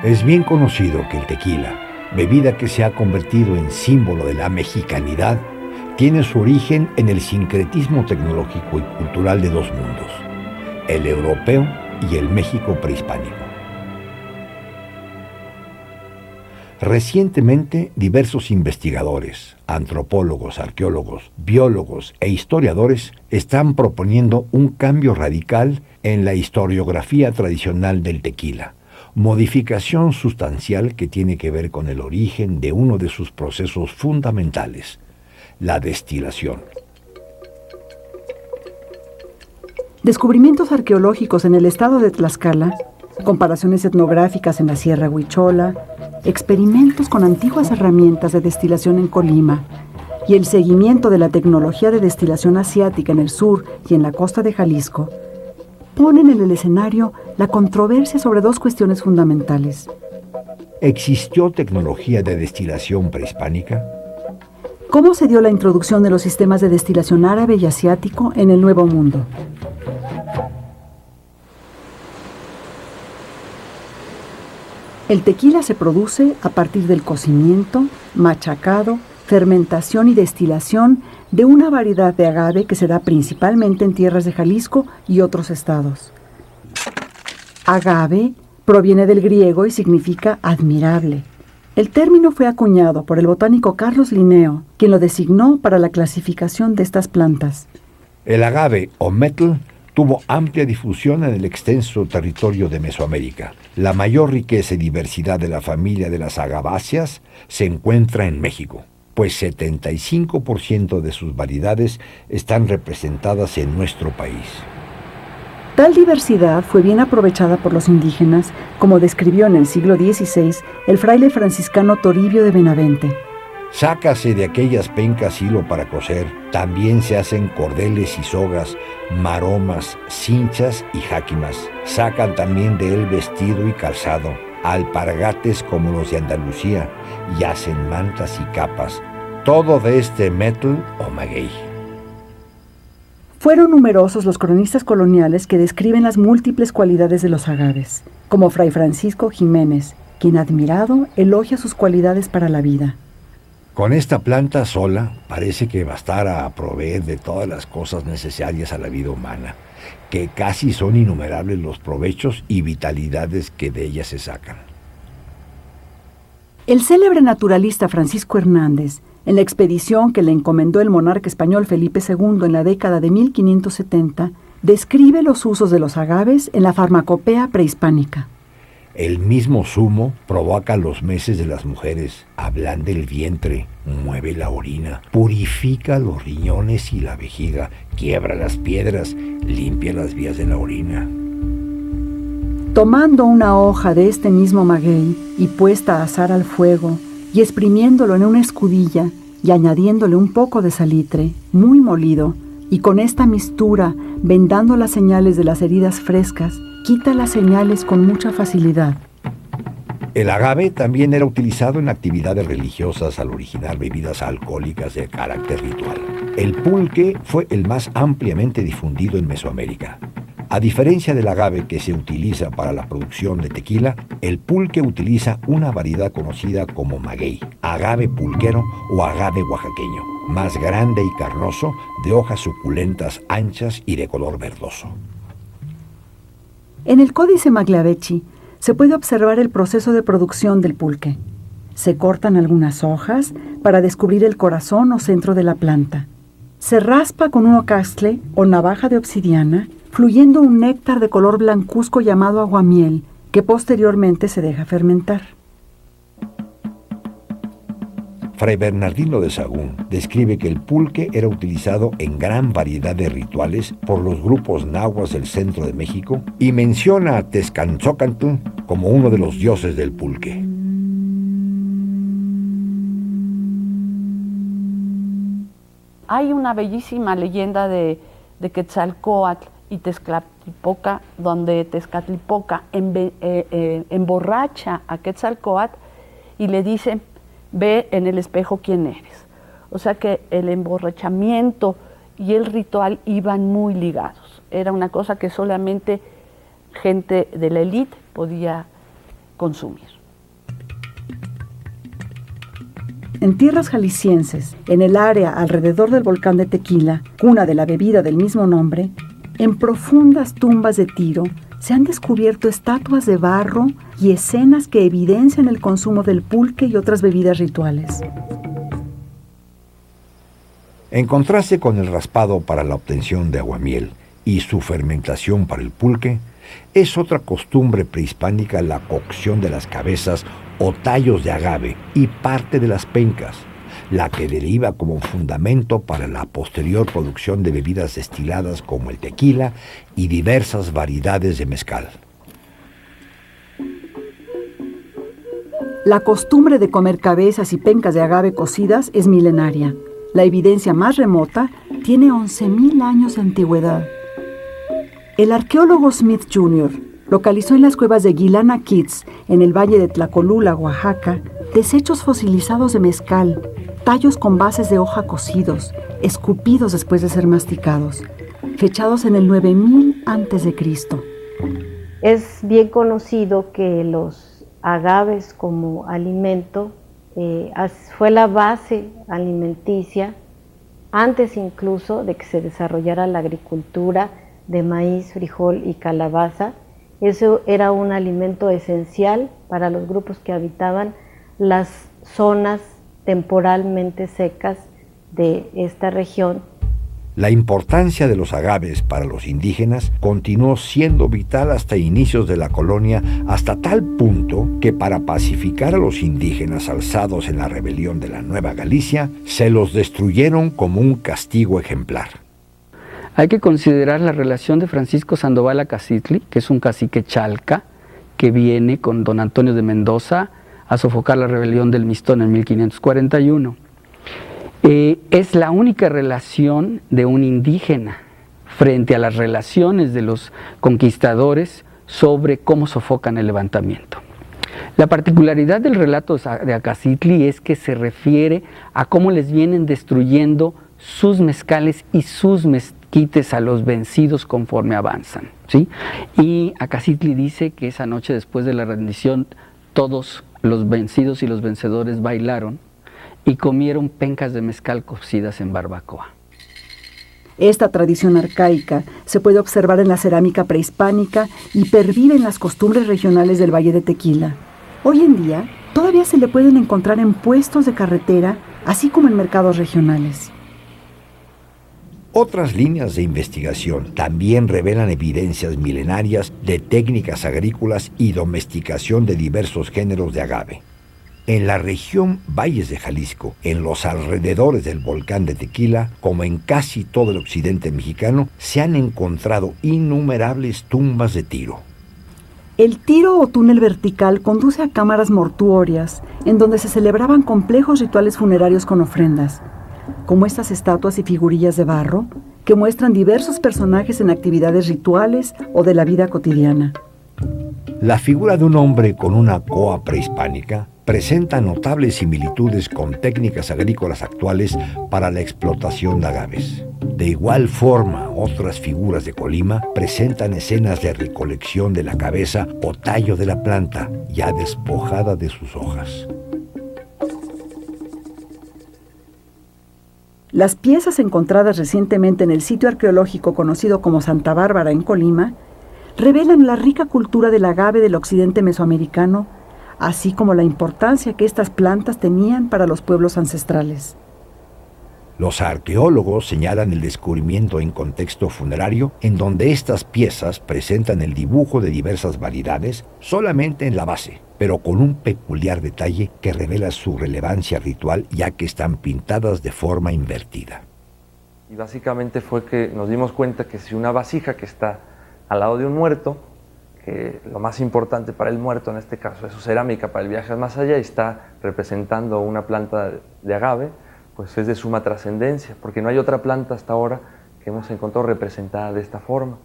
Es bien conocido que el tequila, bebida que se ha convertido en símbolo de la mexicanidad, tiene su origen en el sincretismo tecnológico y cultural de dos mundos, el europeo y el México prehispánico. Recientemente, diversos investigadores, antropólogos, arqueólogos, biólogos e historiadores están proponiendo un cambio radical en la historiografía tradicional del tequila, modificación sustancial que tiene que ver con el origen de uno de sus procesos fundamentales, la destilación. Descubrimientos arqueológicos en el estado de Tlaxcala, comparaciones etnográficas en la Sierra Huichola, experimentos con antiguas herramientas de destilación en Colima y el seguimiento de la tecnología de destilación asiática en el sur y en la costa de Jalisco ponen en el escenario la controversia sobre dos cuestiones fundamentales. ¿Existió tecnología de destilación prehispánica? ¿Cómo se dio la introducción de los sistemas de destilación árabe y asiático en el Nuevo Mundo? El tequila se produce a partir del cocimiento, machacado, fermentación y destilación de una variedad de agave que se da principalmente en tierras de Jalisco y otros estados. Agave proviene del griego y significa admirable. El término fue acuñado por el botánico Carlos Linneo, quien lo designó para la clasificación de estas plantas. El agave o metl tuvo amplia difusión en el extenso territorio de Mesoamérica. La mayor riqueza y diversidad de la familia de las agaváceas se encuentra en México, pues 75% de sus variedades están representadas en nuestro país. Tal diversidad fue bien aprovechada por los indígenas, como describió en el siglo XVI el fraile franciscano Toribio de Benavente. Sácase de aquellas pencas hilo para coser, también se hacen cordeles y sogas, maromas, cinchas y jáquimas. Sacan también de él vestido y calzado, alpargates como los de Andalucía, y hacen mantas y capas, todo de este metl o maguey. Fueron numerosos los cronistas coloniales que describen las múltiples cualidades de los agaves, como Fray Francisco Jiménez, quien admirado elogia sus cualidades para la vida. Con esta planta sola parece que bastara a proveer de todas las cosas necesarias a la vida humana, que casi son innumerables los provechos y vitalidades que de ella se sacan. El célebre naturalista Francisco Hernández, en la expedición que le encomendó el monarca español Felipe II en la década de 1570, describe los usos de los agaves en la farmacopea prehispánica. El mismo zumo provoca los meses de las mujeres, ablanda el vientre, mueve la orina, purifica los riñones y la vejiga, quiebra las piedras, limpia las vías de la orina. Tomando una hoja de este mismo maguey y puesta a asar al fuego y exprimiéndolo en una escudilla y añadiéndole un poco de salitre, muy molido, y con esta mistura vendando las señales de las heridas frescas, quita las señales con mucha facilidad. El agave también era utilizado en actividades religiosas al originar bebidas alcohólicas de carácter ritual. El pulque fue el más ampliamente difundido en Mesoamérica. A diferencia del agave que se utiliza para la producción de tequila, el pulque utiliza una variedad conocida como maguey, agave pulquero o agave oaxaqueño, más grande y carnoso, de hojas suculentas, anchas y de color verdoso. En el Códice Magliabechi se puede observar el proceso de producción del pulque. Se cortan algunas hojas para descubrir el corazón o centro de la planta. Se raspa con un ocastle o navaja de obsidiana, fluyendo un néctar de color blancuzco llamado aguamiel, que posteriormente se deja fermentar. Fray Bernardino de Sahagún describe que el pulque era utilizado en gran variedad de rituales por los grupos nahuas del centro de México y menciona a Tezcatzoncatl como uno de los dioses del pulque. Hay una bellísima leyenda de Quetzalcóatl y Tezcatlipoca, donde Tezcatlipoca emborracha a Quetzalcóatl y le dice: ve en el espejo quién eres. O sea que el emborrachamiento y el ritual iban muy ligados. Era una cosa que solamente gente de la élite podía consumir. En tierras jaliscienses, en el área alrededor del volcán de Tequila, cuna de la bebida del mismo nombre, en profundas tumbas de Tiro se han descubierto estatuas de barro y escenas que evidencian el consumo del pulque y otras bebidas rituales. En contraste con el raspado para la obtención de aguamiel y su fermentación para el pulque, es otra costumbre prehispánica la cocción de las cabezas o tallos de agave y parte de las pencas, la que deriva como fundamento para la posterior producción de bebidas destiladas como el tequila y diversas variedades de mezcal. La costumbre de comer cabezas y pencas de agave cocidas es milenaria. La evidencia más remota tiene 11,000 años de antigüedad. El arqueólogo Smith Jr. localizó en las cuevas de Guilana Kids, en el valle de Tlacolula, Oaxaca, desechos fosilizados de mezcal, tallos con bases de hoja cocidos, escupidos después de ser masticados, fechados en el 9000 a.C. Es bien conocido que los agaves como alimento fue la base alimenticia antes incluso de que se desarrollara la agricultura de maíz, frijol y calabaza. Eso era un alimento esencial para los grupos que habitaban las zonas temporalmente secas de esta región. La importancia de los agaves para los indígenas continuó siendo vital hasta inicios de la colonia, hasta tal punto que para pacificar a los indígenas alzados en la rebelión de la Nueva Galicia, se los destruyeron como un castigo ejemplar. Hay que considerar la relación de Francisco Sandoval Acazitli, que es un cacique chalca, que viene con don Antonio de Mendoza a sofocar la rebelión del Mistón en 1541. Es la única relación de un indígena frente a las relaciones de los conquistadores sobre cómo sofocan el levantamiento. La particularidad del relato de Acazitli es que se refiere a cómo les vienen destruyendo sus mezcales y sus mezquites a los vencidos conforme avanzan, ¿sí? Y Acazitli dice que esa noche después de la rendición todos los vencidos y los vencedores bailaron y comieron pencas de mezcal cocidas en barbacoa. Esta tradición arcaica se puede observar en la cerámica prehispánica y pervive en las costumbres regionales del Valle de Tequila. Hoy en día, todavía se le pueden encontrar en puestos de carretera, así como en mercados regionales. Otras líneas de investigación también revelan evidencias milenarias de técnicas agrícolas y domesticación de diversos géneros de agave. En la región Valles de Jalisco, en los alrededores del volcán de Tequila, como en casi todo el occidente mexicano, se han encontrado innumerables tumbas de tiro. El tiro o túnel vertical conduce a cámaras mortuorias, en donde se celebraban complejos rituales funerarios con ofrendas, como estas estatuas y figurillas de barro que muestran diversos personajes en actividades rituales o de la vida cotidiana. La figura de un hombre con una coa prehispánica presenta notables similitudes con técnicas agrícolas actuales para la explotación de agaves. De igual forma, otras figuras de Colima presentan escenas de recolección de la cabeza o tallo de la planta, ya despojada de sus hojas. Las piezas encontradas recientemente en el sitio arqueológico conocido como Santa Bárbara en Colima revelan la rica cultura del agave del occidente mesoamericano, así como la importancia que estas plantas tenían para los pueblos ancestrales. Los arqueólogos señalan el descubrimiento en contexto funerario, en donde estas piezas presentan el dibujo de diversas variedades solamente en la base, pero con un peculiar detalle que revela su relevancia ritual, ya que están pintadas de forma invertida. Y básicamente fue que nos dimos cuenta que si una vasija que está al lado de un muerto, que lo más importante para el muerto en este caso es su cerámica para el viaje más allá y está representando una planta de agave, pues es de suma trascendencia, porque no hay otra planta hasta ahora que hemos encontrado representada de esta forma.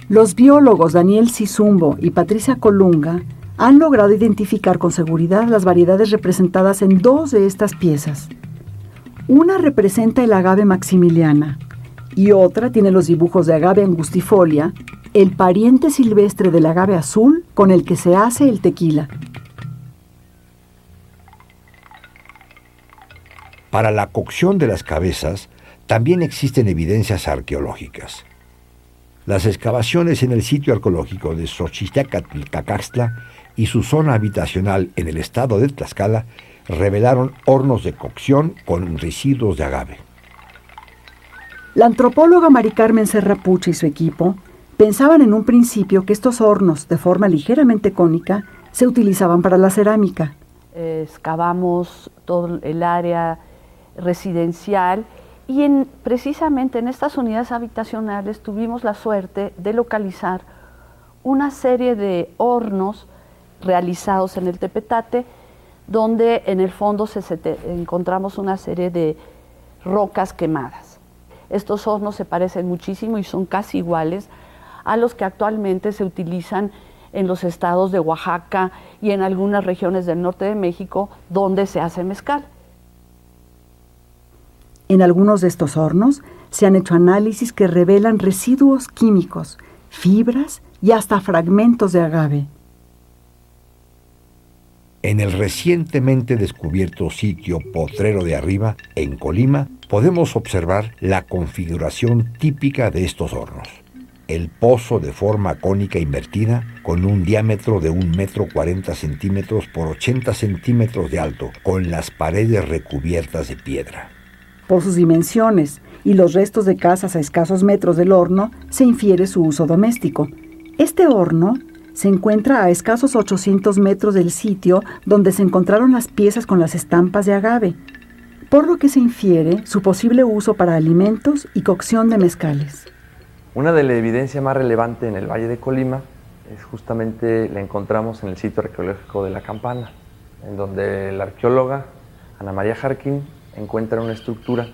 Los biólogos Daniel Sizumbo y Patricia Colunga han logrado identificar con seguridad las variedades representadas en dos de estas piezas. Una representa el agave maximiliana y otra tiene los dibujos de agave angustifolia, el pariente silvestre del agave azul con el que se hace el tequila. Para la cocción de las cabezas también existen evidencias arqueológicas. Las excavaciones en el sitio arqueológico de Xochitecatl-Cacaxtla y su zona habitacional en el estado de Tlaxcala revelaron hornos de cocción con residuos de agave. La antropóloga Mari Carmen Serra Puche y su equipo pensaban en un principio que estos hornos, de forma ligeramente cónica, se utilizaban para la cerámica. Excavamos todo el área residencial y precisamente en estas unidades habitacionales tuvimos la suerte de localizar una serie de hornos realizados en el Tepetate, donde en el fondo encontramos una serie de rocas quemadas. Estos hornos se parecen muchísimo y son casi iguales a los que actualmente se utilizan en los estados de Oaxaca y en algunas regiones del norte de México donde se hace mezcal. En algunos de estos hornos se han hecho análisis que revelan residuos químicos, fibras y hasta fragmentos de agave. En el recientemente descubierto sitio Potrero de Arriba, en Colima, podemos observar la configuración típica de estos hornos. El pozo de forma cónica invertida, con un diámetro de 1,40 m por 80 centímetros de alto, con las paredes recubiertas de piedra. Por sus dimensiones y los restos de casas a escasos metros del horno, se infiere su uso doméstico. Este horno se encuentra a escasos 800 metros del sitio donde se encontraron las piezas con las estampas de agave, por lo que se infiere su posible uso para alimentos y cocción de mezcales. Una de las evidencias más relevantes en el Valle de Colima es justamente la encontramos en el sitio arqueológico de La Campana, en donde la arqueóloga Ana María Jarquín encuentra una estructura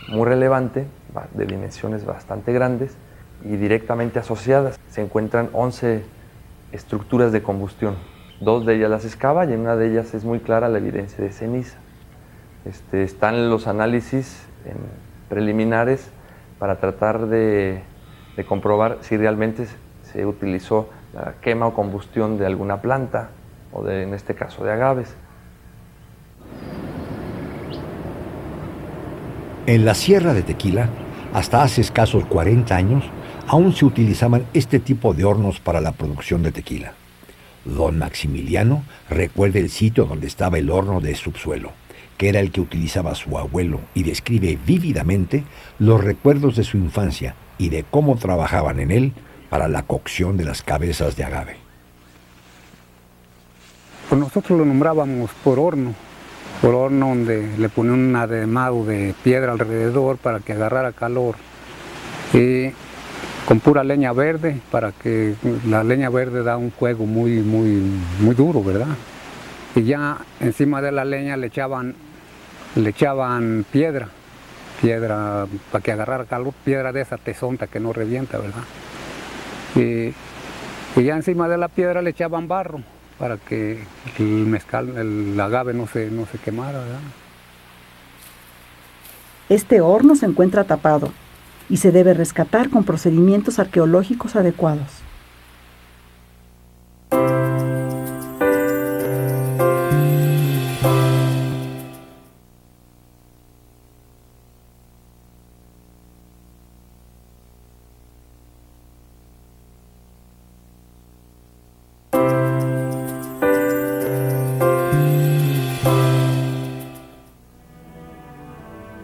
muy relevante, de dimensiones bastante grandes y directamente asociadas. Se encuentran 11 estructuras de combustión. 2 de ellas las excava y en una de ellas es muy clara la evidencia de ceniza. Están los análisis preliminares para tratar de comprobar si realmente se utilizó la quema o combustión de alguna planta o en este caso de agaves. En la Sierra de Tequila, hasta hace escasos 40 años, aún se utilizaban este tipo de hornos para la producción de tequila. Don Maximiliano recuerda el sitio donde estaba el horno de subsuelo, que era el que utilizaba su abuelo, y describe vívidamente los recuerdos de su infancia y de cómo trabajaban en él para la cocción de las cabezas de agave. Pues nosotros lo nombrábamos por horno donde le ponían un ademado de piedra alrededor para que agarrara calor, y con pura leña verde, para que la leña verde da un fuego muy duro, ¿verdad? Y ya encima de la leña le echaban piedra para que agarrara calor, piedra de esa tesonta que no revienta, ¿verdad? y ya encima de la piedra le echaban barro para que el mezcal, el agave no se quemara, ¿verdad? Este horno se encuentra tapado y se debe rescatar con procedimientos arqueológicos adecuados.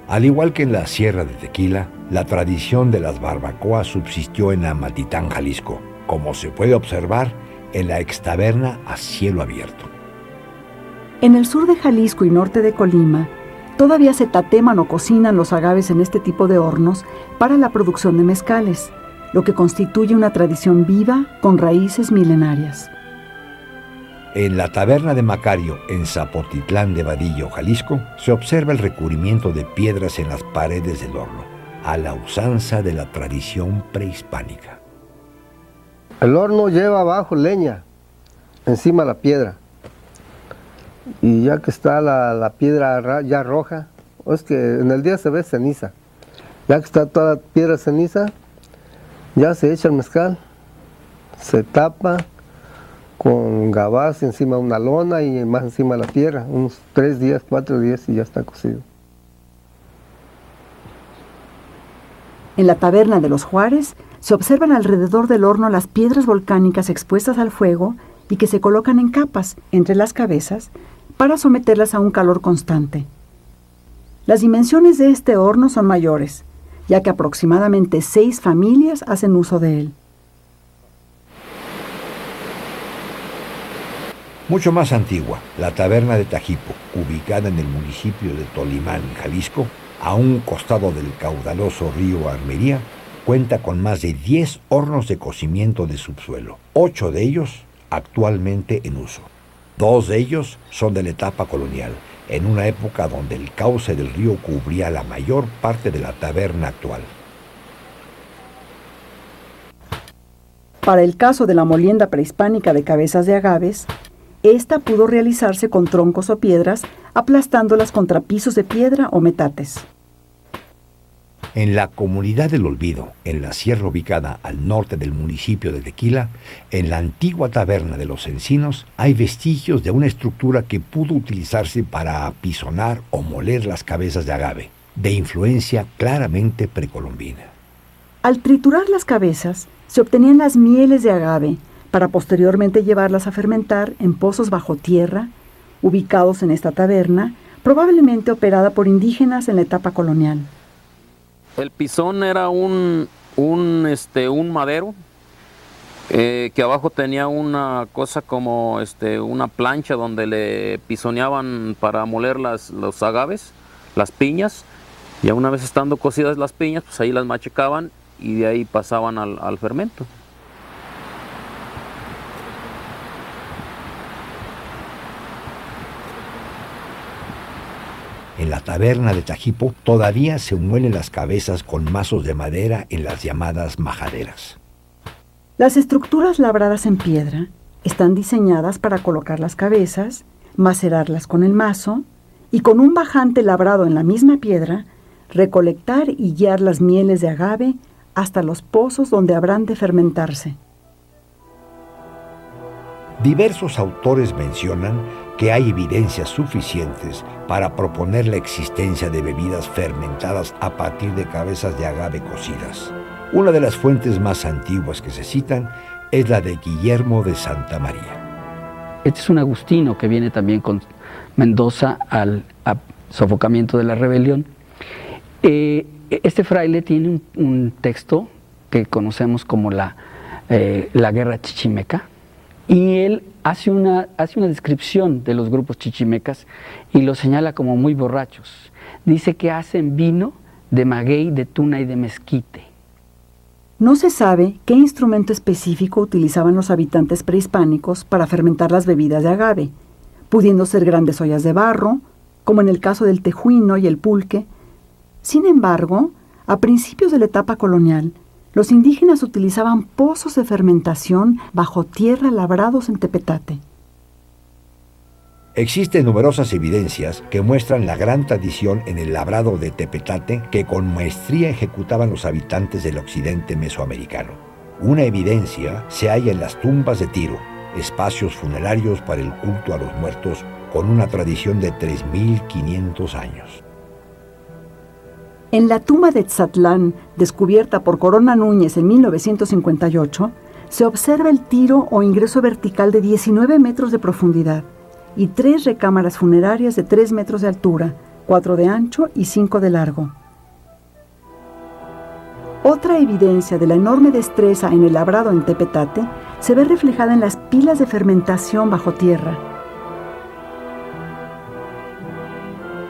Al igual que en la Sierra de Tequila, la tradición de las barbacoas subsistió en Amatitán, Jalisco, como se puede observar en la extaberna a cielo abierto. En el sur de Jalisco y norte de Colima, todavía se tateman o cocinan los agaves en este tipo de hornos para la producción de mezcales, lo que constituye una tradición viva con raíces milenarias. En la taberna de Macario, en Zapotitlán de Vadillo, Jalisco, se observa el recubrimiento de piedras en las paredes del horno, a la usanza de la tradición prehispánica. El horno lleva abajo leña, encima la piedra. Y ya que está la piedra ya roja, es que en el día se ve ceniza. Ya que está toda la piedra ceniza, ya se echa el mezcal, se tapa con gabás encima de una lona y más encima de la piedra, unos 3 días, 4 días y ya está cocido. En la taberna de los Juárez se observan alrededor del horno las piedras volcánicas expuestas al fuego y que se colocan en capas entre las cabezas para someterlas a un calor constante. Las dimensiones de este horno son mayores, ya que aproximadamente 6 familias hacen uso de él. Mucho más antigua, la taberna de Tajipo, ubicada en el municipio de Tolimán, Jalisco, a un costado del caudaloso río Armería, cuenta con más de 10 hornos de cocimiento de subsuelo, 8 de ellos actualmente en uso. 2 de ellos son de la etapa colonial, en una época donde el cauce del río cubría la mayor parte de la taberna actual. Para el caso de la molienda prehispánica de cabezas de agaves, esta pudo realizarse con troncos o piedras, aplastándolas contra pisos de piedra o metates. En la comunidad del Olvido, en la sierra ubicada al norte del municipio de Tequila, en la antigua taberna de los Encinos, hay vestigios de una estructura que pudo utilizarse para apisonar o moler las cabezas de agave, de influencia claramente precolombina. Al triturar las cabezas, se obtenían las mieles de agave, para posteriormente llevarlas a fermentar en pozos bajo tierra, ubicados en esta taberna, probablemente operada por indígenas en la etapa colonial. El pisón era un madero que abajo tenía una cosa como una plancha donde le pisoneaban para moler los agaves, las piñas, y una vez estando cocidas las piñas, pues ahí las machacaban y de ahí pasaban al fermento. En la taberna de Tajipo todavía se muelen las cabezas con mazos de madera en las llamadas majaderas. Las estructuras labradas en piedra están diseñadas para colocar las cabezas, macerarlas con el mazo y con un bajante labrado en la misma piedra, recolectar y guiar las mieles de agave hasta los pozos donde habrán de fermentarse. Diversos autores mencionan que hay evidencias suficientes para proponer la existencia de bebidas fermentadas a partir de cabezas de agave cocidas. Una de las fuentes más antiguas que se citan es la de Guillermo de Santa María. Este es un agustino que viene también con Mendoza al sofocamiento de la rebelión. Este fraile tiene un texto que conocemos como la Guerra Chichimeca, y él hace una descripción de los grupos chichimecas y los señala como muy borrachos. Dice que hacen vino de maguey, de tuna y de mezquite. No se sabe qué instrumento específico utilizaban los habitantes prehispánicos para fermentar las bebidas de agave, pudiendo ser grandes ollas de barro, como en el caso del tejuino y el pulque. Sin embargo, a principios de la etapa colonial, Los indígenas utilizaban pozos de fermentación bajo tierra labrados en tepetate. Existen numerosas evidencias que muestran la gran tradición en el labrado de tepetate que con maestría ejecutaban los habitantes del occidente mesoamericano. Una evidencia se halla en las tumbas de Tiro, espacios funerarios para el culto a los muertos con una tradición de 3.500 años. En la tumba de Tzatlán, descubierta por Corona Núñez en 1958, se observa el tiro o ingreso vertical de 19 metros de profundidad y 3 recámaras funerarias de 3 metros de altura, 4 de ancho y 5 de largo. Otra evidencia de la enorme destreza en el labrado en tepetate se ve reflejada en las pilas de fermentación bajo tierra.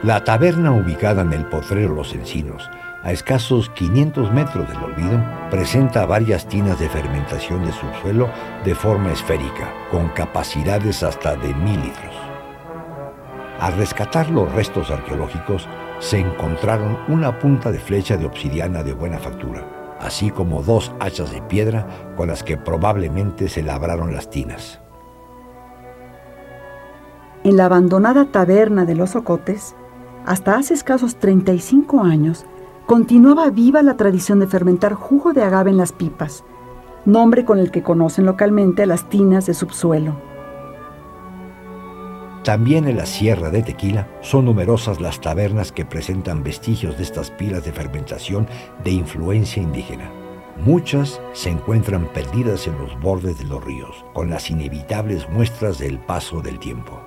La taberna ubicada en el potrero Los Encinos, a escasos 500 metros del olvido, presenta varias tinas de fermentación de subsuelo de forma esférica, con capacidades hasta de 1000 litros. Al rescatar los restos arqueológicos, se encontraron una punta de flecha de obsidiana de buena factura, así como 2 hachas de piedra con las que probablemente se labraron las tinas. En la abandonada taberna de Los Ocotes, hasta hace escasos 35 años, continuaba viva la tradición de fermentar jugo de agave en las pipas, nombre con el que conocen localmente a las tinas de subsuelo. También en la Sierra de Tequila son numerosas las tabernas que presentan vestigios de estas pilas de fermentación de influencia indígena. Muchas se encuentran perdidas en los bordes de los ríos, con las inevitables muestras del paso del tiempo.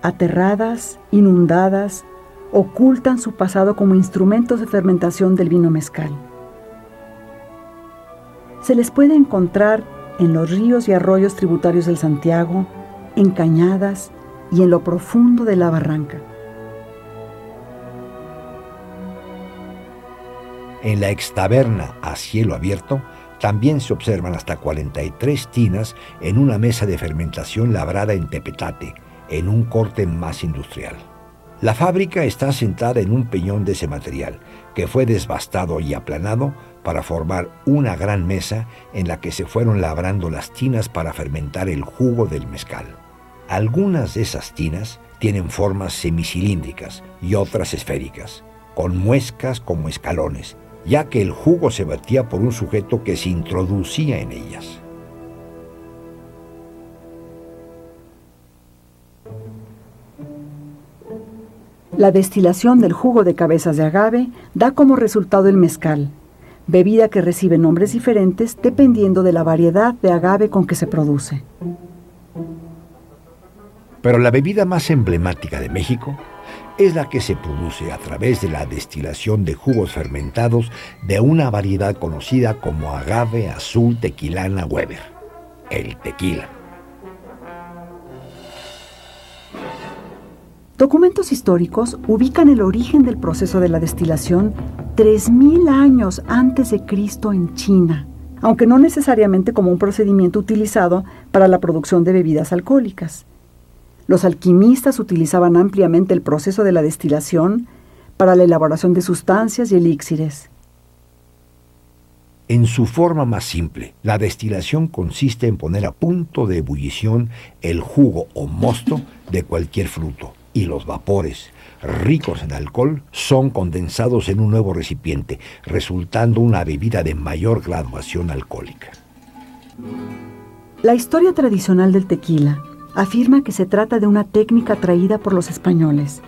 Aterradas, inundadas, ocultan su pasado como instrumentos de fermentación del vino mezcal. Se les puede encontrar en los ríos y arroyos tributarios del Santiago, en cañadas y en lo profundo de la barranca. En la extaberna a cielo abierto también se observan hasta 43 tinas en una mesa de fermentación labrada en tepetate, en un corte más industrial. La fábrica está asentada en un peñón de ese material, que fue desbastado y aplanado para formar una gran mesa en la que se fueron labrando las tinas para fermentar el jugo del mezcal. Algunas de esas tinas tienen formas semicilíndricas y otras esféricas, con muescas como escalones, ya que el jugo se batía por un sujeto que se introducía en ellas. La destilación del jugo de cabezas de agave da como resultado el mezcal, bebida que recibe nombres diferentes dependiendo de la variedad de agave con que se produce. Pero la bebida más emblemática de México es la que se produce a través de la destilación de jugos fermentados de una variedad conocida como agave azul tequilana Weber, el tequila. Documentos históricos ubican el origen del proceso de la destilación 3000 años antes de Cristo en China, aunque no necesariamente como un procedimiento utilizado para la producción de bebidas alcohólicas. Los alquimistas utilizaban ampliamente el proceso de la destilación para la elaboración de sustancias y elixires. En su forma más simple, la destilación consiste en poner a punto de ebullición el jugo o mosto de cualquier fruto, y los vapores, ricos en alcohol, son condensados en un nuevo recipiente, resultando una bebida de mayor graduación alcohólica. La historia tradicional del tequila afirma que se trata de una técnica traída por los españoles,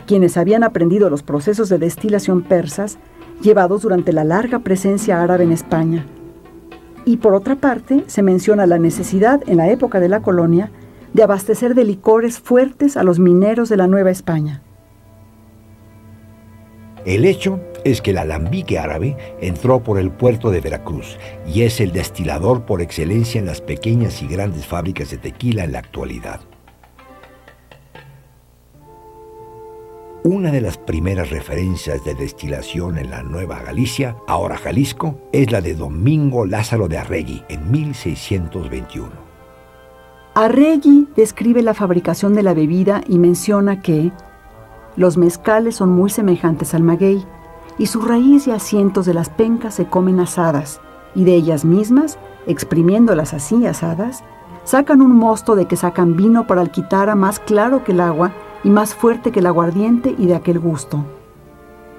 quienes habían aprendido los procesos de destilación persas llevados durante la larga presencia árabe en España. Y por otra parte, se menciona la necesidad en la época de la colonia de abastecer de licores fuertes a los mineros de la Nueva España. El hecho es que el alambique árabe entró por el puerto de Veracruz y es el destilador por excelencia en las pequeñas y grandes fábricas de tequila en la actualidad. Una de las primeras referencias de destilación en la Nueva Galicia, ahora Jalisco, es la de Domingo Lázaro de Arregui en 1621. Arregui describe la fabricación de la bebida y menciona que los mezcales son muy semejantes al maguey, y su raíz y asientos de las pencas se comen asadas, y de ellas mismas, exprimiéndolas así asadas, sacan un mosto de que sacan vino para alquitara más claro que el agua y más fuerte que el aguardiente y de aquel gusto.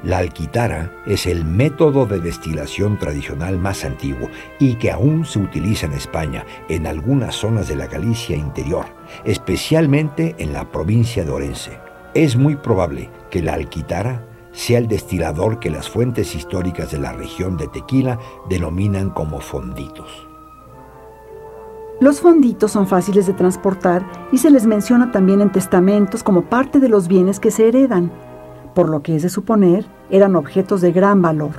La alquitara es el método de destilación tradicional más antiguo y que aún se utiliza en España, en algunas zonas de la Galicia interior, especialmente en la provincia de Orense. Es muy probable que la alquitara sea el destilador que las fuentes históricas de la región de Tequila denominan como fonditos. Los fonditos son fáciles de transportar y se les menciona también en testamentos como parte de los bienes que se heredan, por lo que es de suponer eran objetos de gran valor.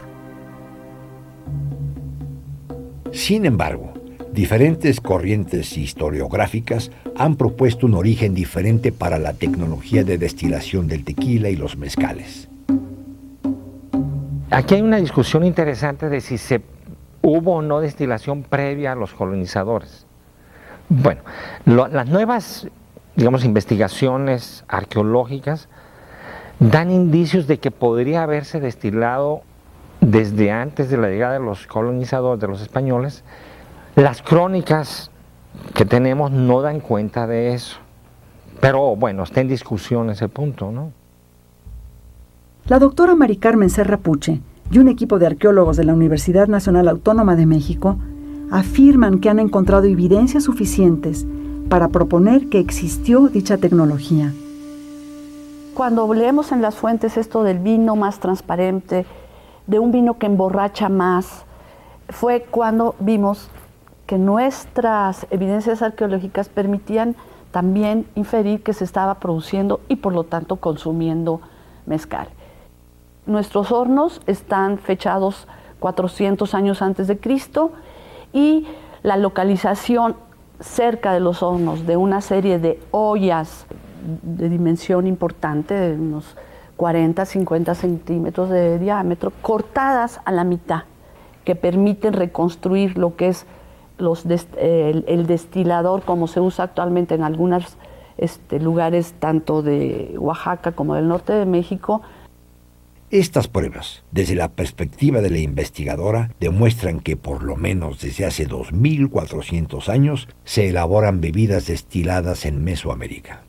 Sin embargo, diferentes corrientes historiográficas han propuesto un origen diferente para la tecnología de destilación del tequila y los mezcales. Aquí hay una discusión interesante de si hubo o no destilación previa a los colonizadores. Bueno, las nuevas, investigaciones arqueológicas dan indicios de que podría haberse destilado desde antes de la llegada de los colonizadores, de los españoles. Las crónicas que tenemos no dan cuenta de eso. Pero bueno, está en discusión ese punto, ¿no? La doctora Mari Carmen Serra Puche y un equipo de arqueólogos de la Universidad Nacional Autónoma de México afirman que han encontrado evidencias suficientes para proponer que existió dicha tecnología. Cuando leemos en las fuentes esto del vino más transparente, de un vino que emborracha más, fue cuando vimos que nuestras evidencias arqueológicas permitían también inferir que se estaba produciendo y por lo tanto consumiendo mezcal. Nuestros hornos están fechados 400 años antes de Cristo y la localización cerca de los hornos de una serie de ollas de dimensión importante, de unos 40, 50 centímetros de diámetro, cortadas a la mitad, que permiten reconstruir lo que es el destilador como se usa actualmente en algunos lugares tanto de Oaxaca como del norte de México. Estas pruebas, desde la perspectiva de la investigadora, demuestran que por lo menos desde hace 2400 años se elaboran bebidas destiladas en Mesoamérica.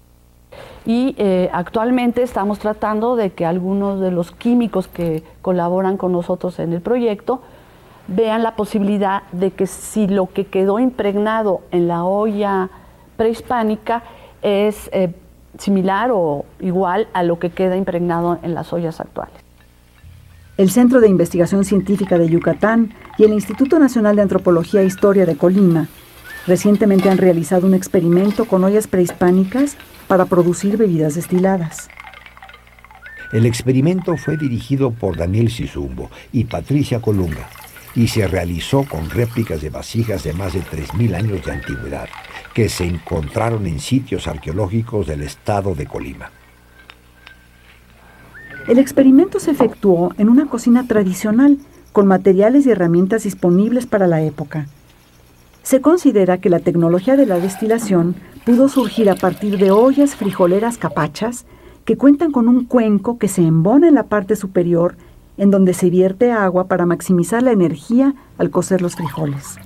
Y actualmente estamos tratando de que algunos de los químicos que colaboran con nosotros en el proyecto vean la posibilidad de que si lo que quedó impregnado en la olla prehispánica es similar o igual a lo que queda impregnado en las ollas actuales. El Centro de Investigación Científica de Yucatán y el Instituto Nacional de Antropología e Historia de Colima recientemente han realizado un experimento con ollas prehispánicas para producir bebidas destiladas. El experimento fue dirigido por Daniel Sizumbo y Patricia Colunga y se realizó con réplicas de vasijas de más de 3000 años de antigüedad que se encontraron en sitios arqueológicos del estado de Colima. El experimento se efectuó en una cocina tradicional con materiales y herramientas disponibles para la época. Se considera que la tecnología de la destilación pudo surgir a partir de ollas frijoleras capachas que cuentan con un cuenco que se embona en la parte superior en donde se vierte agua para maximizar la energía al cocer los frijoles.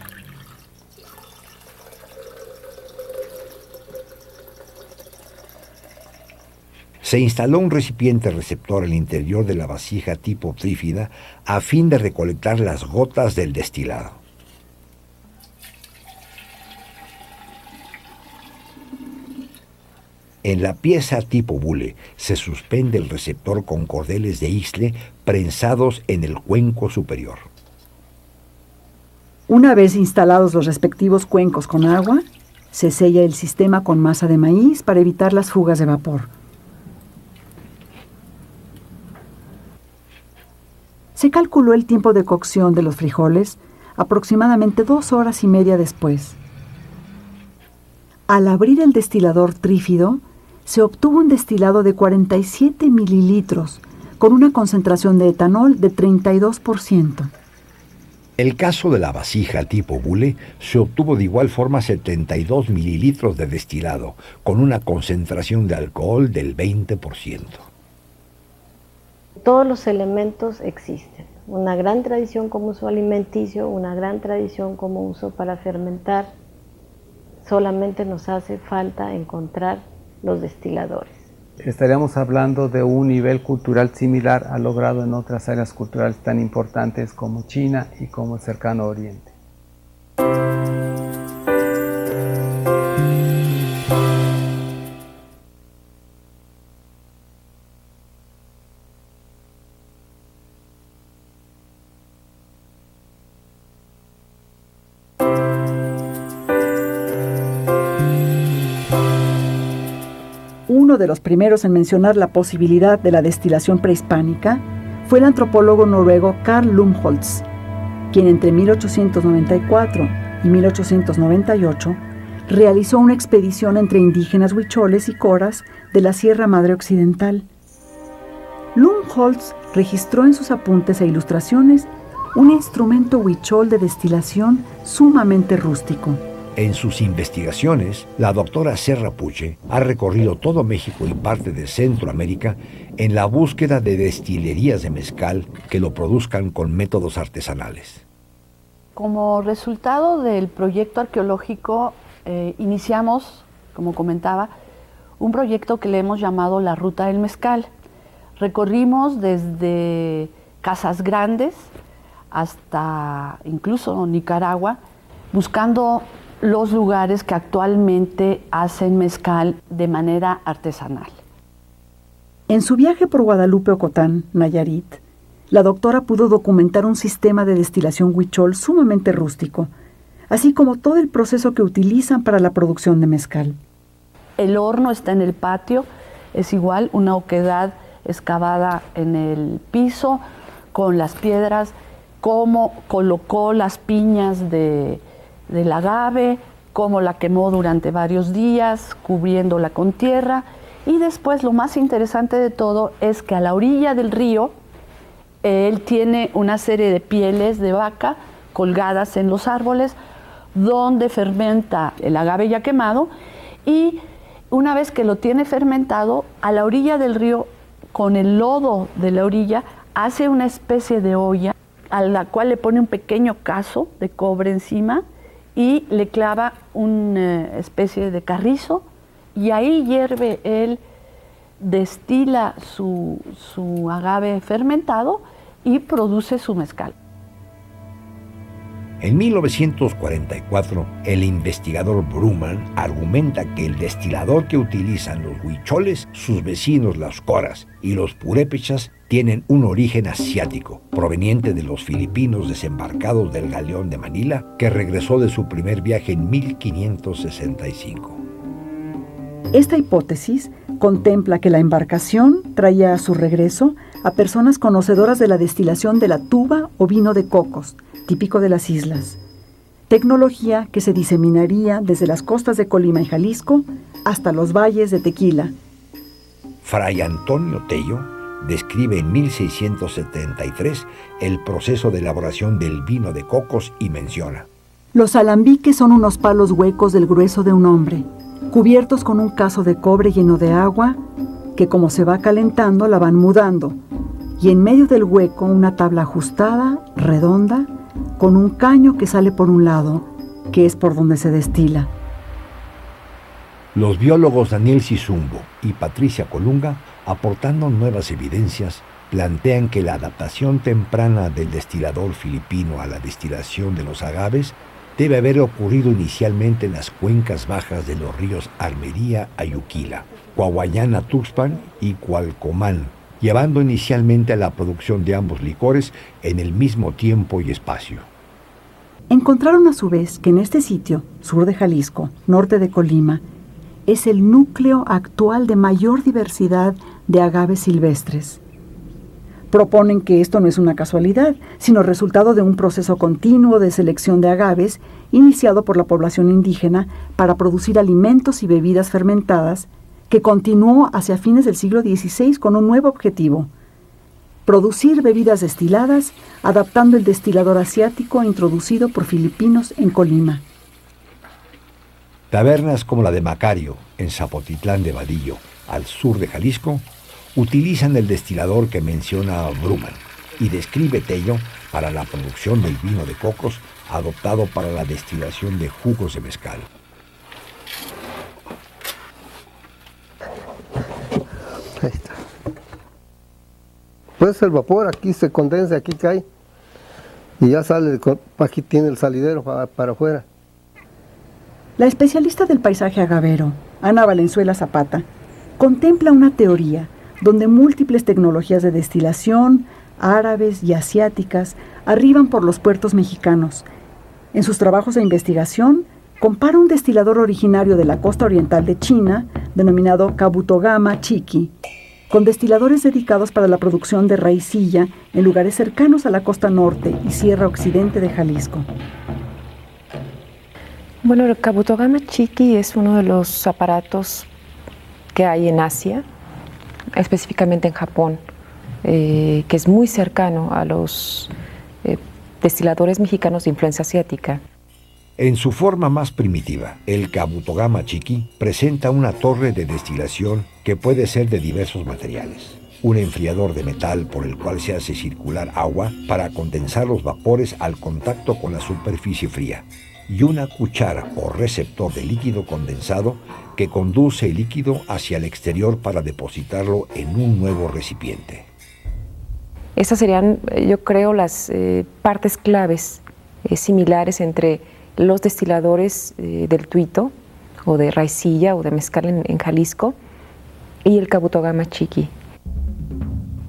Se instaló un recipiente receptor al interior de la vasija tipo trífida a fin de recolectar las gotas del destilado. En la pieza tipo bule se suspende el receptor con cordeles de ixtle prensados en el cuenco superior. Una vez instalados los respectivos cuencos con agua, se sella el sistema con masa de maíz para evitar las fugas de vapor. Se calculó el tiempo de cocción de los frijoles aproximadamente 2 horas y media después. Al abrir el destilador trífido, se obtuvo un destilado de 47 mililitros con una concentración de etanol de 32%. El caso de la vasija tipo bule se obtuvo de igual forma 72 mililitros de destilado con una concentración de alcohol del 20%. todos los elementos existen. Una gran tradición como uso alimenticio, una gran tradición como uso para fermentar. Solamente nos hace falta encontrar los destiladores. Estaríamos hablando de un nivel cultural similar al logrado en otras áreas culturales tan importantes como China y como el Cercano Oriente. Uno de los primeros en mencionar la posibilidad de la destilación prehispánica fue el antropólogo noruego Carl Lumholtz, quien entre 1894 y 1898 realizó una expedición entre indígenas huicholes y coras de la Sierra Madre Occidental. Lumholtz registró en sus apuntes e ilustraciones un instrumento huichol de destilación sumamente rústico. En sus investigaciones, la doctora Serra Puche ha recorrido todo México y parte de Centroamérica en la búsqueda de destilerías de mezcal que lo produzcan con métodos artesanales. Como resultado del proyecto arqueológico, iniciamos, como comentaba, un proyecto que le hemos llamado la Ruta del Mezcal. Recorrimos desde Casas Grandes hasta incluso Nicaragua, buscando los lugares que actualmente hacen mezcal de manera artesanal. En su viaje por Guadalupe-Ocotán, Nayarit, la doctora pudo documentar un sistema de destilación huichol sumamente rústico, así como todo el proceso que utilizan para la producción de mezcal. El horno está en el patio, es igual una oquedad excavada en el piso con las piedras, cómo colocó las piñas del agave, cómo la quemó durante varios días, cubriéndola con tierra. Y después lo más interesante de todo es que a la orilla del río, él tiene una serie de pieles de vaca colgadas en los árboles, donde fermenta el agave ya quemado, y una vez que lo tiene fermentado, a la orilla del río, con el lodo de la orilla, hace una especie de olla a la cual le pone un pequeño cazo de cobre encima y le clava una especie de carrizo, y ahí hierve él, destila su agave fermentado y produce su mezcal. En 1944, el investigador Bruman argumenta que el destilador que utilizan los huicholes, sus vecinos las coras y los purépechas tienen un origen asiático, proveniente de los filipinos desembarcados del galeón de Manila, que regresó de su primer viaje en 1565. Esta hipótesis contempla que la embarcación traía a su regreso a personas conocedoras de la destilación de la tuba o vino de cocos, típico de las islas, tecnología que se diseminaría desde las costas de Colima y Jalisco hasta los valles de Tequila. Fray Antonio Tello describe en 1673 el proceso de elaboración del vino de cocos y menciona: los alambiques son unos palos huecos del grueso de un hombre, cubiertos con un cazo de cobre lleno de agua, que como se va calentando la van mudando, y en medio del hueco una tabla ajustada, redonda, con un caño que sale por un lado, que es por donde se destila. Los biólogos Daniel Sizumbo y Patricia Colunga, aportando nuevas evidencias, plantean que la adaptación temprana del destilador filipino a la destilación de los agaves debe haber ocurrido inicialmente en las cuencas bajas de los ríos Armería, Ayuquila, Coahuayana, Tuxpan y Cualcomán, llevando inicialmente a la producción de ambos licores en el mismo tiempo y espacio. Encontraron a su vez que en este sitio, sur de Jalisco, norte de Colima, es el núcleo actual de mayor diversidad de agaves silvestres. Proponen que esto no es una casualidad, sino resultado de un proceso continuo de selección de agaves iniciado por la población indígena para producir alimentos y bebidas fermentadas, que continuó hacia fines del siglo XVI con un nuevo objetivo: producir bebidas destiladas, adaptando el destilador asiático introducido por filipinos en Colima. Tabernas como la de Macario, en Zapotitlán de Vadillo, al sur de Jalisco, utilizan el destilador que menciona Bruman y describe Tello para la producción del vino de cocos adoptado para la destilación de jugos de mezcal. Ahí está. Pues el vapor aquí se condensa, aquí cae y ya sale, aquí tiene el salidero para afuera. La especialista del paisaje agavero, Ana Valenzuela Zapata, contempla una teoría donde múltiples tecnologías de destilación, árabes y asiáticas, arriban por los puertos mexicanos. En sus trabajos de investigación, compara un destilador originario de la costa oriental de China, denominado Kabutogama Chiqui, con destiladores dedicados para la producción de raicilla en lugares cercanos a la costa norte y sierra occidente de Jalisco. Bueno, el Kabutogama Chiqui es uno de los aparatos que hay en Asia, específicamente en Japón, que es muy cercano a los destiladores mexicanos de influencia asiática. En su forma más primitiva, el Kabutogama Chiqui presenta una torre de destilación que puede ser de diversos materiales. Un enfriador de metal por el cual se hace circular agua para condensar los vapores al contacto con la superficie fría. Y una cuchara o receptor de líquido condensado que conduce el líquido hacia el exterior para depositarlo en un nuevo recipiente. Esas serían, yo creo, las partes claves similares entre los destiladores del tuito o de raicilla o de mezcal en Jalisco y el Kabutogama Chiqui.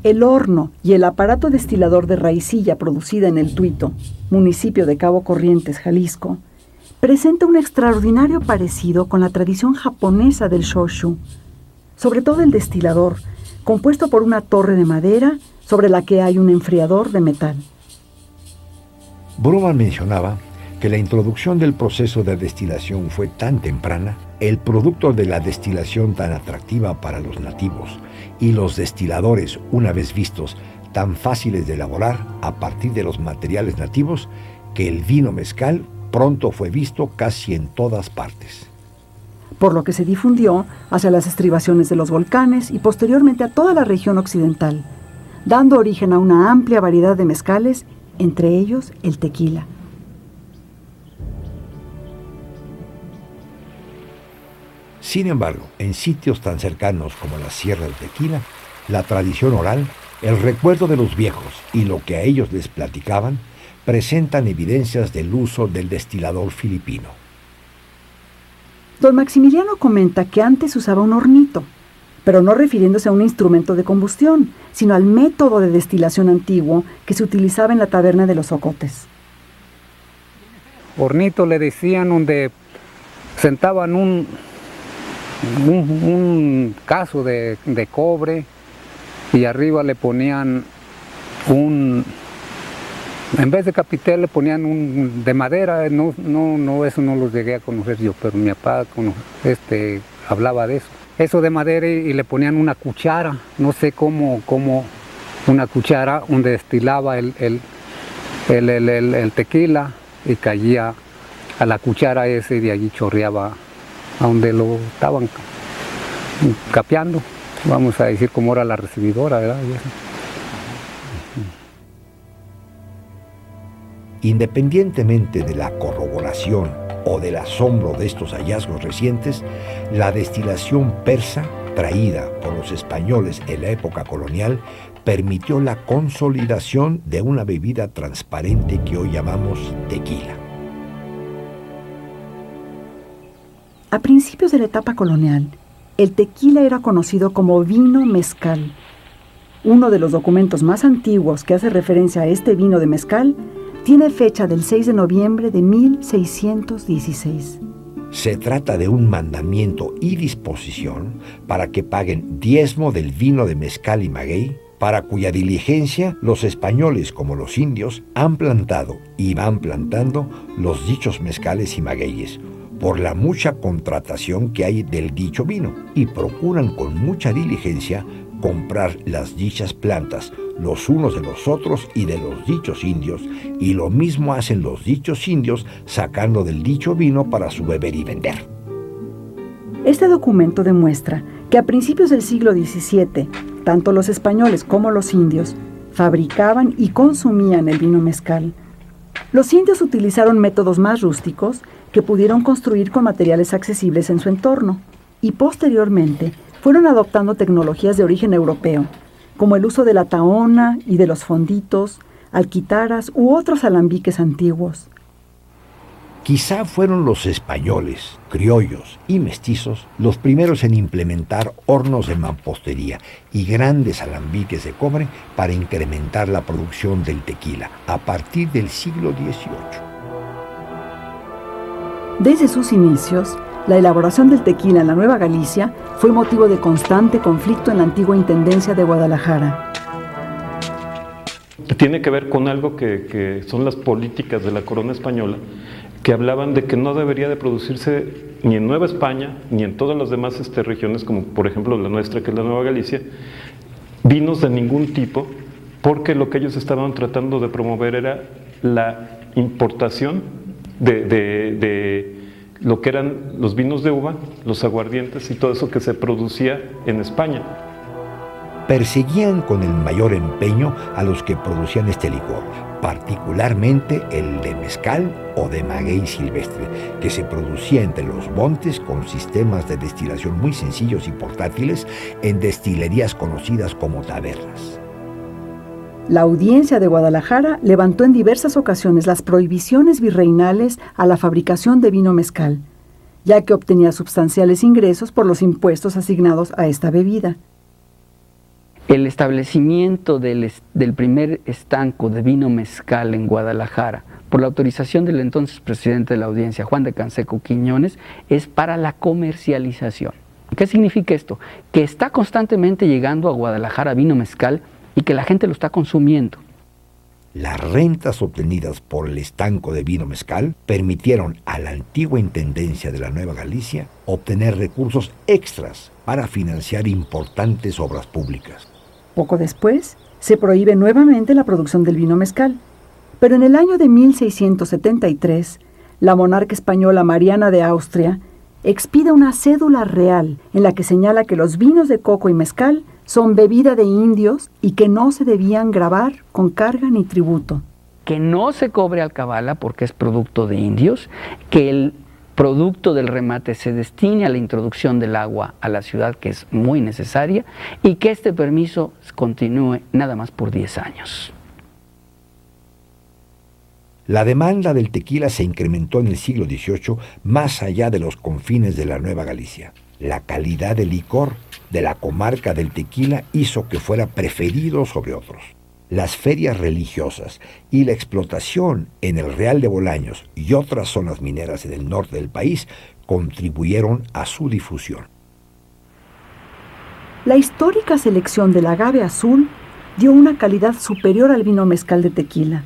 El horno y el aparato destilador de raicilla producida en el Tuito, municipio de Cabo Corrientes, Jalisco, presenta un extraordinario parecido con la tradición japonesa del shoshu, sobre todo el destilador, compuesto por una torre de madera sobre la que hay un enfriador de metal. Bruman mencionaba que la introducción del proceso de destilación fue tan temprana, el producto de la destilación tan atractiva para los nativos y los destiladores, una vez vistos, tan fáciles de elaborar a partir de los materiales nativos, que el vino mezcal pronto fue visto casi en todas partes. Por lo que se difundió hacia las estribaciones de los volcanes y posteriormente a toda la región occidental, dando origen a una amplia variedad de mezcales, entre ellos el tequila. Sin embargo, en sitios tan cercanos como la Sierra del Tequila, la tradición oral, el recuerdo de los viejos y lo que a ellos les platicaban, presentan evidencias del uso del destilador filipino. Don Maximiliano comenta que antes usaba un hornito, pero no refiriéndose a un instrumento de combustión, sino al método de destilación antiguo que se utilizaba en la taberna de los Ocotes. Hornito le decían, donde sentaban un caso de cobre y arriba le ponían en vez de capitel le ponían un de madera. No, eso no lo llegué a conocer yo, pero mi papá hablaba de eso. Eso de madera, y le ponían una cuchara, no sé cómo una cuchara donde destilaba el tequila y caía a la cuchara ese y de allí chorreaba a donde lo estaban capeando, vamos a decir como era la recibidora, ¿verdad? Independientemente de la corroboración o del asombro de estos hallazgos recientes, la destilación persa, traída por los españoles en la época colonial, permitió la consolidación de una bebida transparente que hoy llamamos tequila. A principios de la etapa colonial, el tequila era conocido como vino mezcal. Uno de los documentos más antiguos que hace referencia a este vino de mezcal tiene fecha del 6 de noviembre de 1616. Se trata de un mandamiento y disposición para que paguen diezmo del vino de mezcal y maguey, para cuya diligencia los españoles como los indios han plantado y van plantando los dichos mezcales y magueyes, por la mucha contratación que hay del dicho vino, y procuran con mucha diligencia comprar las dichas plantas los unos de los otros y de los dichos indios, y lo mismo hacen los dichos indios sacando del dicho vino para su beber y vender. Este documento demuestra que a principios del siglo XVII, tanto los españoles como los indios fabricaban y consumían el vino mezcal. Los indios utilizaron métodos más rústicos que pudieron construir con materiales accesibles en su entorno y posteriormente fueron adoptando tecnologías de origen europeo, como el uso de la tahona y de los fonditos, alquitaras u otros alambiques antiguos. Quizá fueron los españoles, criollos y mestizos los primeros en implementar hornos de mampostería y grandes alambiques de cobre para incrementar la producción del tequila a partir del siglo XVIII. Desde sus inicios, la elaboración del tequila en la Nueva Galicia fue motivo de constante conflicto en la antigua Intendencia de Guadalajara. Tiene que ver con algo que son las políticas de la corona española, que hablaban de que no debería de producirse ni en Nueva España, ni en todas las demás regiones, como por ejemplo la nuestra, que es la Nueva Galicia, vinos de ningún tipo, porque lo que ellos estaban tratando de promover era la importación de lo que eran los vinos de uva, los aguardientes y todo eso que se producía en España. Perseguían con el mayor empeño a los que producían este licor, particularmente el de mezcal o de maguey silvestre, que se producía entre los montes con sistemas de destilación muy sencillos y portátiles en destilerías conocidas como tabernas. La Audiencia de Guadalajara levantó en diversas ocasiones las prohibiciones virreinales a la fabricación de vino mezcal, ya que obtenía substanciales ingresos por los impuestos asignados a esta bebida. El establecimiento del primer estanco de vino mezcal en Guadalajara, por la autorización del entonces presidente de la Audiencia, Juan de Canseco Quiñones, es para la comercialización. ¿Qué significa esto? Que está constantemente llegando a Guadalajara vino mezcal y que la gente lo está consumiendo. Las rentas obtenidas por el estanco de vino mezcal permitieron a la antigua Intendencia de la Nueva Galicia obtener recursos extras para financiar importantes obras públicas. Poco después, se prohíbe nuevamente la producción del vino mezcal, pero en el año de 1673, la monarca española Mariana de Austria expide una cédula real en la que señala que los vinos de coco y mezcal son bebida de indios y que no se debían gravar con carga ni tributo. Que no se cobre alcabala porque es producto de indios, que el producto del remate se destine a la introducción del agua a la ciudad, que es muy necesaria, y que este permiso continúe nada más por 10 años. La demanda del tequila se incrementó en el siglo XVIII más allá de los confines de la Nueva Galicia. La calidad del licor de la comarca del tequila hizo que fuera preferido sobre otros. Las ferias religiosas y la explotación en el Real de Bolaños y otras zonas mineras en el norte del país contribuyeron a su difusión. La histórica selección del agave azul dio una calidad superior al vino mezcal de tequila.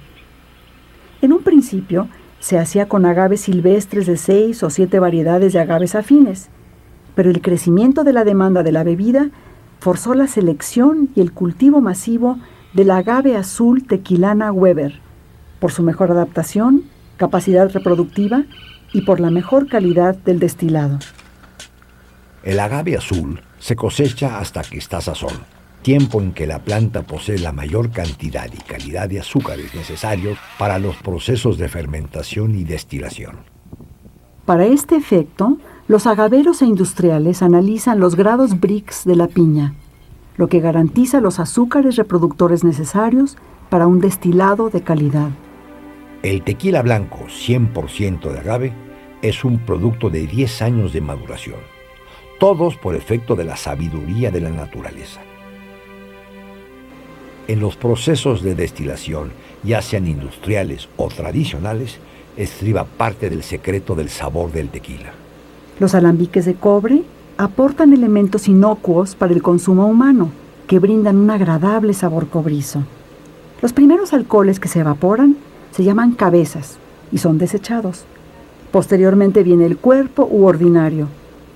En un principio se hacía con agaves silvestres de 6 o 7 variedades de agaves afines, pero el crecimiento de la demanda de la bebida forzó la selección y el cultivo masivo del agave azul tequilana Weber, por su mejor adaptación, capacidad reproductiva y por la mejor calidad del destilado. El agave azul se cosecha hasta que está sazón, tiempo en que la planta posee la mayor cantidad y calidad de azúcares necesarios para los procesos de fermentación y destilación. Para este efecto, los agaveros e industriales analizan los grados Brix de la piña, lo que garantiza los azúcares reproductores necesarios para un destilado de calidad. El tequila blanco 100% de agave es un producto de 10 años de maduración, todos por efecto de la sabiduría de la naturaleza. En los procesos de destilación, ya sean industriales o tradicionales, estriba parte del secreto del sabor del tequila. Los alambiques de cobre aportan elementos inocuos para el consumo humano, que brindan un agradable sabor cobrizo. Los primeros alcoholes que se evaporan se llaman cabezas y son desechados. Posteriormente viene el cuerpo u ordinario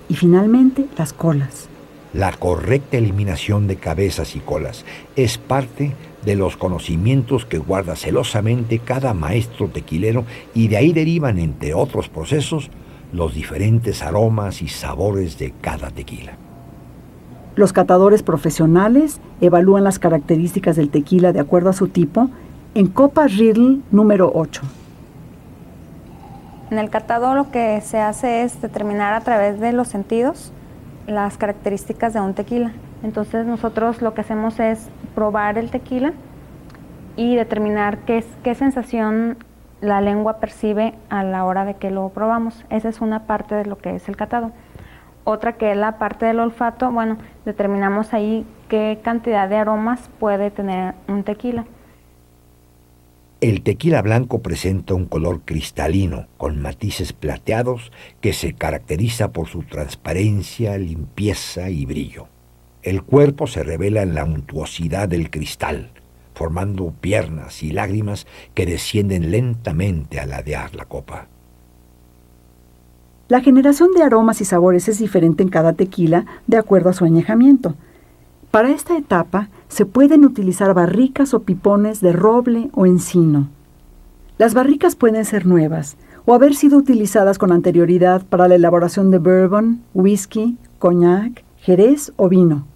y finalmente las colas. La correcta eliminación de cabezas y colas es parte de los conocimientos que guarda celosamente cada maestro tequilero y de ahí derivan, entre otros procesos, los diferentes aromas y sabores de cada tequila. Los catadores profesionales evalúan las características del tequila de acuerdo a su tipo en copa Riedel número 8. En el catado lo que se hace es determinar a través de los sentidos las características de un tequila. Entonces nosotros lo que hacemos es probar el tequila y determinar qué sensación la lengua percibe a la hora de que lo probamos. Esa es una parte de lo que es el catado. Otra, que es la parte del olfato, bueno, determinamos ahí qué cantidad de aromas puede tener un tequila. El tequila blanco presenta un color cristalino con matices plateados que se caracteriza por su transparencia, limpieza y brillo. El cuerpo se revela en la untuosidad del cristal, formando piernas y lágrimas que descienden lentamente al ladear la copa. La generación de aromas y sabores es diferente en cada tequila de acuerdo a su añejamiento. Para esta etapa se pueden utilizar barricas o pipones de roble o encino. Las barricas pueden ser nuevas o haber sido utilizadas con anterioridad para la elaboración de bourbon, whisky, coñac, jerez o vino.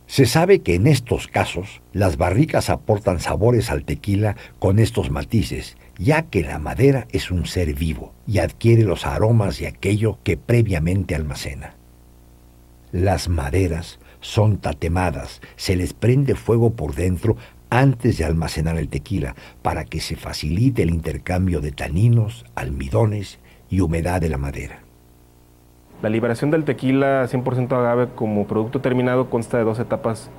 Se sabe que en estos casos las barricas aportan sabores al tequila con estos matices, ya que la madera es un ser vivo y adquiere los aromas de aquello que previamente almacena. Las maderas son tatemadas, se les prende fuego por dentro antes de almacenar el tequila para que se facilite el intercambio de taninos, almidones y humedad de la madera. La liberación del tequila 100% agave como producto terminado consta de 2 etapas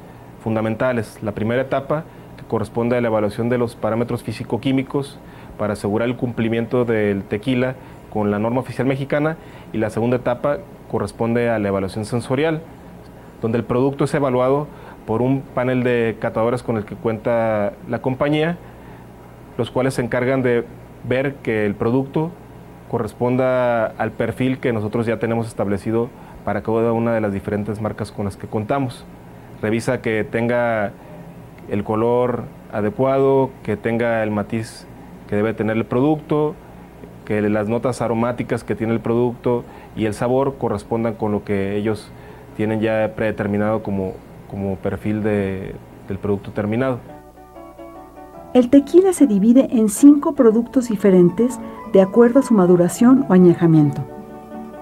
fundamentales. La primera etapa, que corresponde a la evaluación de los parámetros físico-químicos para asegurar el cumplimiento del tequila con la norma oficial mexicana, y la segunda etapa corresponde a la evaluación sensorial, donde el producto es evaluado por un panel de catadores con el que cuenta la compañía, los cuales se encargan de ver que el producto corresponda al perfil que nosotros ya tenemos establecido para cada una de las diferentes marcas con las que contamos. Revisa que tenga el color adecuado, que tenga el matiz que debe tener el producto, que las notas aromáticas que tiene el producto y el sabor correspondan con lo que ellos tienen ya predeterminado como perfil del producto terminado. El tequila se divide en 5 productos diferentes de acuerdo a su maduración o añejamiento.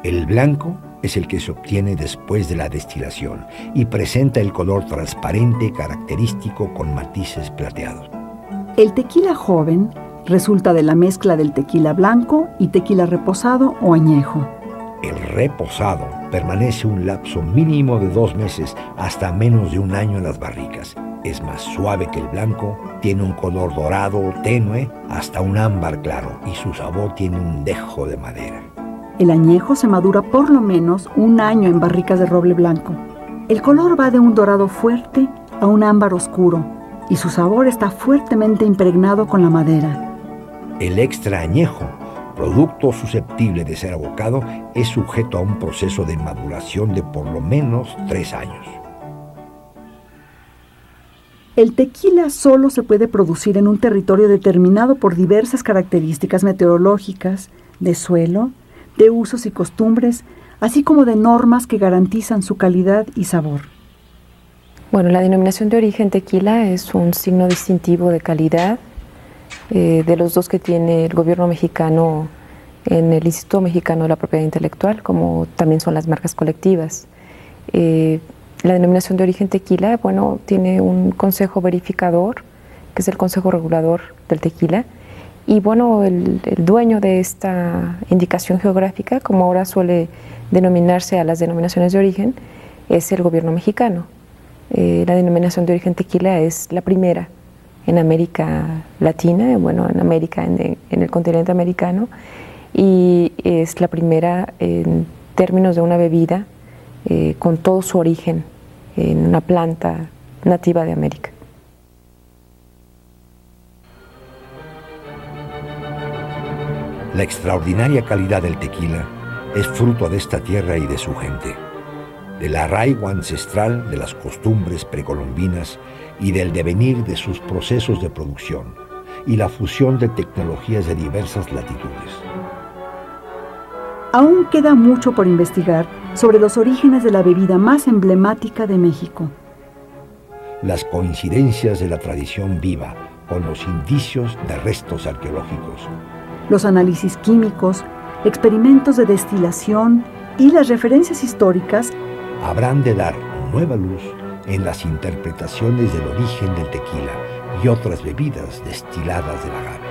El blanco es el que se obtiene después de la destilación y presenta el color transparente característico con matices plateados. El tequila joven resulta de la mezcla del tequila blanco y tequila reposado o añejo. El reposado permanece un lapso mínimo de 2 meses hasta menos de 1 año en las barricas. Es más suave que el blanco, tiene un color dorado tenue hasta un ámbar claro y su sabor tiene un dejo de madera. El añejo se madura por lo menos 1 año en barricas de roble blanco. El color va de un dorado fuerte a un ámbar oscuro y su sabor está fuertemente impregnado con la madera. El extra añejo, producto susceptible de ser abocado, es sujeto a un proceso de maduración de por lo menos 3 años. El tequila solo se puede producir en un territorio determinado por diversas características meteorológicas, de suelo, de usos y costumbres, así como de normas que garantizan su calidad y sabor. Bueno, la denominación de origen tequila es un signo distintivo de calidad de los 2 que tiene el gobierno mexicano en el Instituto Mexicano de la Propiedad Intelectual, como también son las marcas colectivas. La denominación de origen tequila, bueno, tiene un consejo verificador, que es el Consejo Regulador del Tequila, y bueno, el dueño de esta indicación geográfica, como ahora suele denominarse a las denominaciones de origen, es el gobierno mexicano. La denominación de origen tequila es la primera en América Latina, bueno, en América, en el continente americano, y es la primera en términos de una bebida con todo su origen en una planta nativa de América. La extraordinaria calidad del tequila es fruto de esta tierra y de su gente, del arraigo ancestral de las costumbres precolombinas y del devenir de sus procesos de producción y la fusión de tecnologías de diversas latitudes. aún queda mucho por investigar sobre los orígenes de la bebida más emblemática de México. Las coincidencias de la tradición viva con los indicios de restos arqueológicos. Los análisis químicos, experimentos de destilación y las referencias históricas habrán de dar nueva luz en las interpretaciones del origen del tequila y otras bebidas destiladas del agave.